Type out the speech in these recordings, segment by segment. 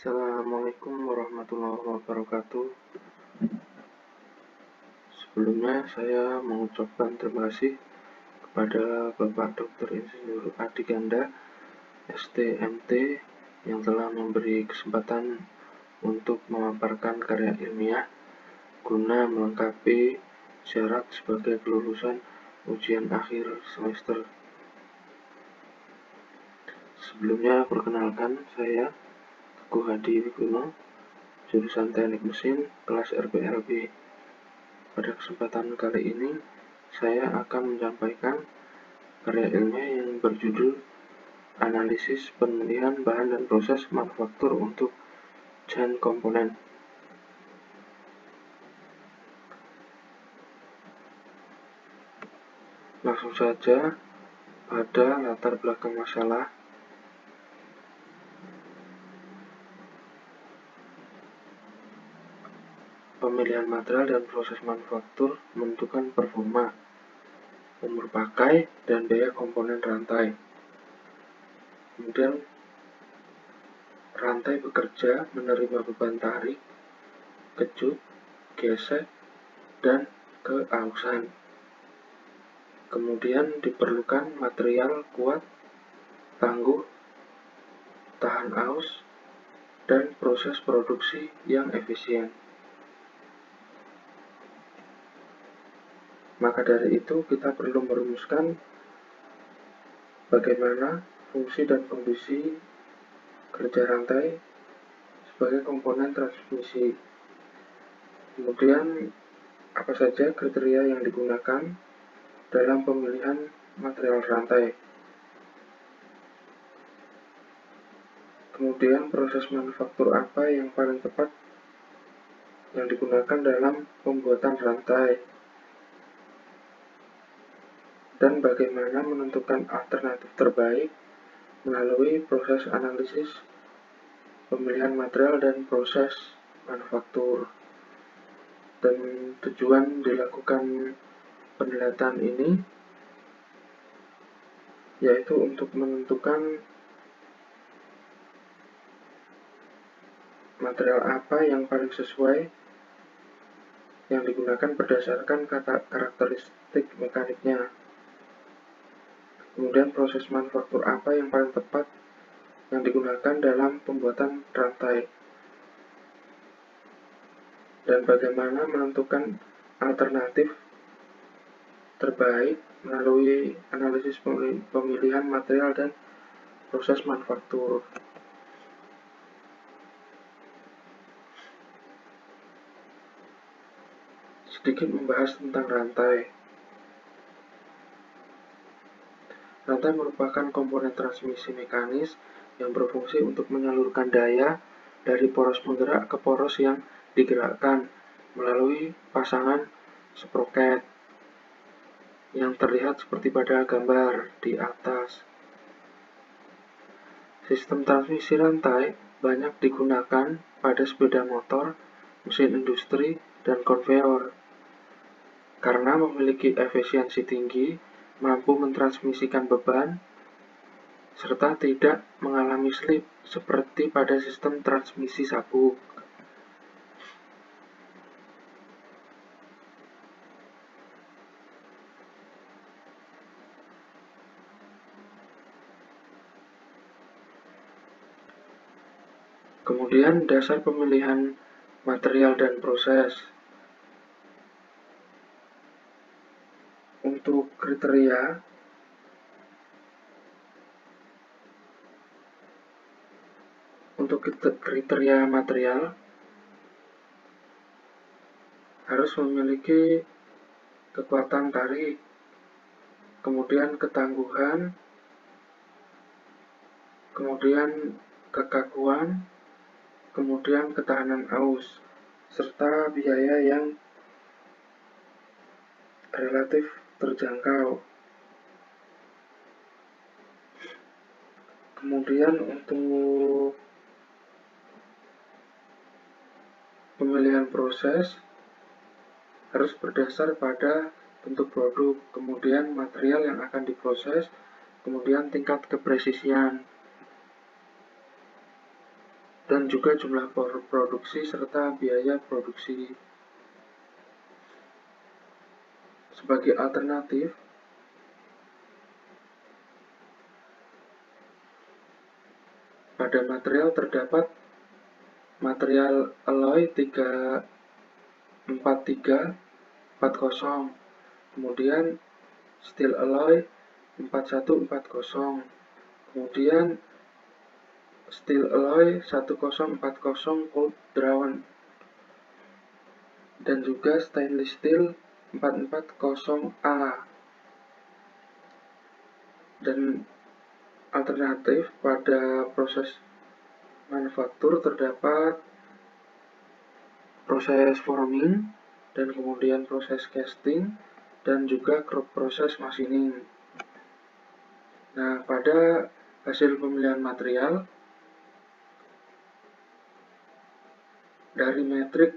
Assalamualaikum warahmatullahi wabarakatuh. Sebelumnya saya mengucapkan terima kasih kepada Bapak Dr. Insinyur Adi Ganda, STMT, yang telah memberi kesempatan untuk memaparkan karya ilmiah guna melengkapi syarat sebagai kelulusan ujian akhir semester. Sebelumnya, perkenalkan, saya Teguh Hadi Wiguno, jurusan Teknik Mesin, kelas RPLB. Pada kesempatan kali ini, saya akan menyampaikan karya ilmiah yang berjudul Analisis Pemilihan Bahan dan Proses Manufaktur untuk Giant Komponen. Langsung saja pada latar belakang masalah. Pemilihan material dan proses manufaktur menentukan performa, umur pakai, dan biaya komponen rantai. Kemudian, rantai bekerja menerima beban tarik, kejut, gesek, dan keausan. Kemudian diperlukan material kuat, tangguh, tahan aus, dan proses produksi yang efisien. Maka dari itu, kita perlu merumuskan bagaimana fungsi dan kondisi kerja rantai sebagai komponen transmisi. Kemudian, apa saja kriteria yang digunakan dalam pemilihan material rantai. Kemudian, proses manufaktur apa yang paling tepat yang digunakan dalam pembuatan rantai. Dan bagaimana menentukan alternatif terbaik melalui proses analisis pemilihan material dan proses manufaktur. Dan tujuan dilakukan penelitian ini yaitu untuk menentukan material apa yang paling sesuai yang digunakan berdasarkan karakteristik mekaniknya. Kemudian proses manufaktur apa yang paling tepat yang digunakan dalam pembuatan rantai. Dan bagaimana menentukan alternatif terbaik melalui analisis pemilihan material dan proses manufaktur. Sedikit membahas tentang rantai. Rantai merupakan komponen transmisi mekanis yang berfungsi untuk menyalurkan daya dari poros penggerak ke poros yang digerakkan melalui pasangan sproket yang terlihat seperti pada gambar di atas. Sistem transmisi rantai banyak digunakan pada sepeda motor, mesin industri, dan konveyor karena memiliki efisiensi tinggi, mampu mentransmisikan beban, serta tidak mengalami slip seperti pada sistem transmisi sabuk. Kemudian dasar pemilihan material dan proses. Untuk kriteria material harus memiliki kekuatan tarik, kemudian ketangguhan, kemudian kekakuan, kemudian ketahanan aus, serta biaya yang relatif terjangkau. Kemudian untuk pemilihan proses harus berdasar pada bentuk produk, kemudian material yang akan diproses, kemudian tingkat kepresisian. dan juga jumlah produksi serta biaya produksi. Sebagai alternatif, pada material terdapat material alloy 34340, kemudian steel alloy 4140, kemudian steel alloy 1040 cold drawn, dan juga stainless steel 440A. Dan alternatif pada proses manufaktur terdapat proses forming, dan kemudian proses casting, dan juga proses machining. Nah, pada hasil pemilihan material dari metrik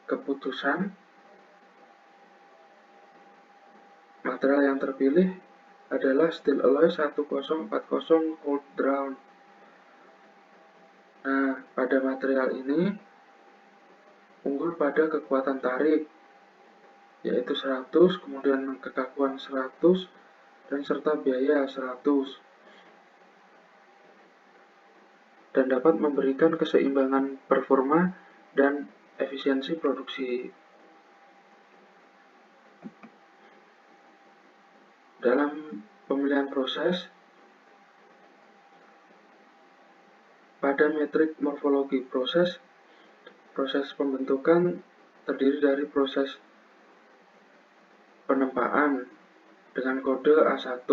keputusan, material yang terpilih adalah steel alloy 1040 cold drawn. Nah, pada material ini unggul pada kekuatan tarik, yaitu 100, kemudian kekakuan 100, dan serta biaya 100. Dan dapat memberikan keseimbangan performa dan efisiensi produksi. Dalam pemilihan proses, pada metrik morfologi proses pembentukan terdiri dari proses penempaan dengan kode A1,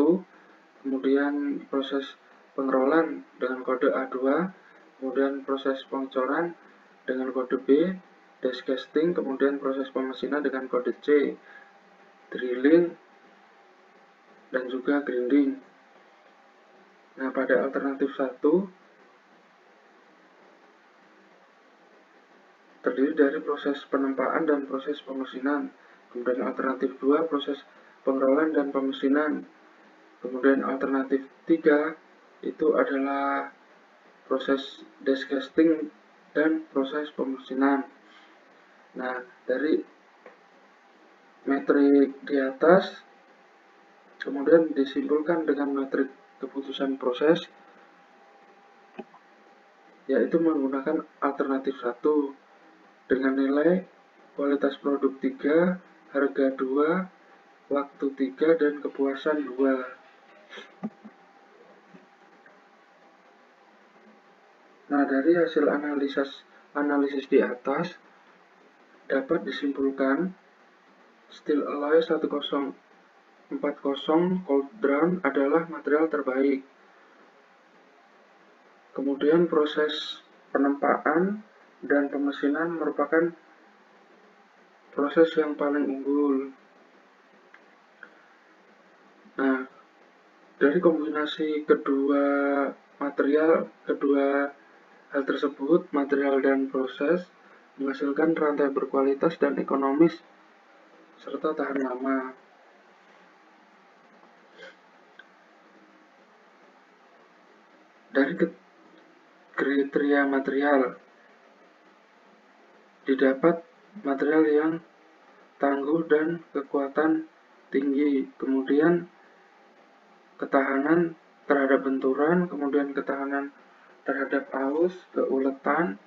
kemudian proses pengerolan dengan kode A2, kemudian proses pengecoran dengan kode B, dash casting, kemudian proses pemesinan dengan kode C, drilling, dan juga grinding. Nah, pada alternatif 1 terdiri dari proses penempaan dan proses pemesinan. Kemudian alternatif 2 proses pengerolan dan pemesinan. Kemudian alternatif 3 itu adalah proses dash casting dan proses pemesinan. Nah, dari metrik di atas kemudian disimpulkan dengan metrik keputusan proses, yaitu menggunakan alternatif 1 dengan nilai kualitas produk 3, harga 2, waktu 3, dan kepuasan 2. Nah, dari hasil analisis di atas dapat disimpulkan steel alloy 1040 cold drawn adalah material terbaik. Kemudian proses penempaan dan pemesinan merupakan proses yang paling unggul. Nah, dari kombinasi kedua hal tersebut, material dan proses, menghasilkan rantai berkualitas dan ekonomis serta tahan lama. Dari kriteria material didapat material yang tangguh dan kekuatan tinggi, kemudian ketahanan terhadap benturan, kemudian ketahanan terhadap aus, keuletan,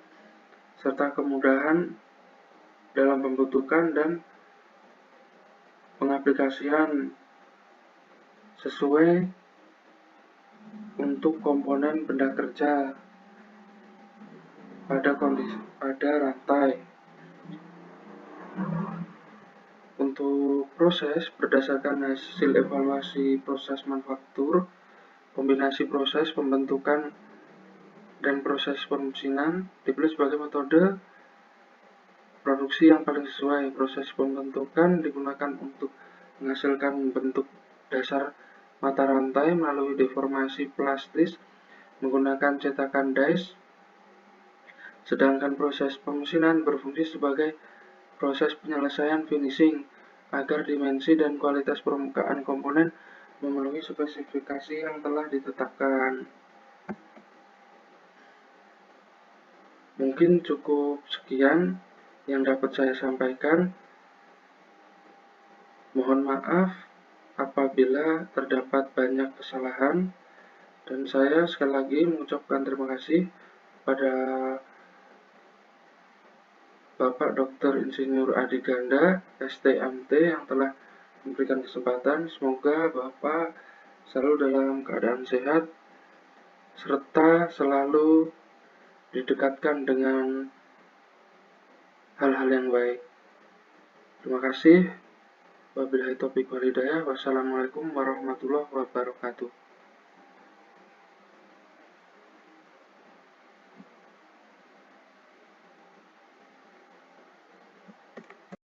serta kemudahan dalam pembentukan dan pengaplikasian sesuai untuk komponen benda kerja pada rantai. Untuk proses, berdasarkan hasil evaluasi proses manufaktur, kombinasi proses pembentukan dan proses pemesinan dipilih sebagai metode produksi yang paling sesuai. Proses pembentukan digunakan untuk menghasilkan bentuk dasar mata rantai melalui deformasi plastis menggunakan cetakan dies, sedangkan proses pemesinan berfungsi sebagai proses penyelesaian finishing agar dimensi dan kualitas permukaan komponen memenuhi spesifikasi yang telah ditetapkan. Mungkin cukup sekian yang dapat saya sampaikan. Mohon maaf apabila terdapat banyak kesalahan, dan saya sekali lagi mengucapkan terima kasih pada Bapak Dr. Insinyur Adi Ganda, STMT, yang telah memberikan kesempatan. Semoga Bapak selalu dalam keadaan sehat, serta selalu didekatkan dengan hal-hal yang baik. Terima kasih. Wabillahi taufiq wal hidayah. Wassalamualaikum warahmatullahi wabarakatuh.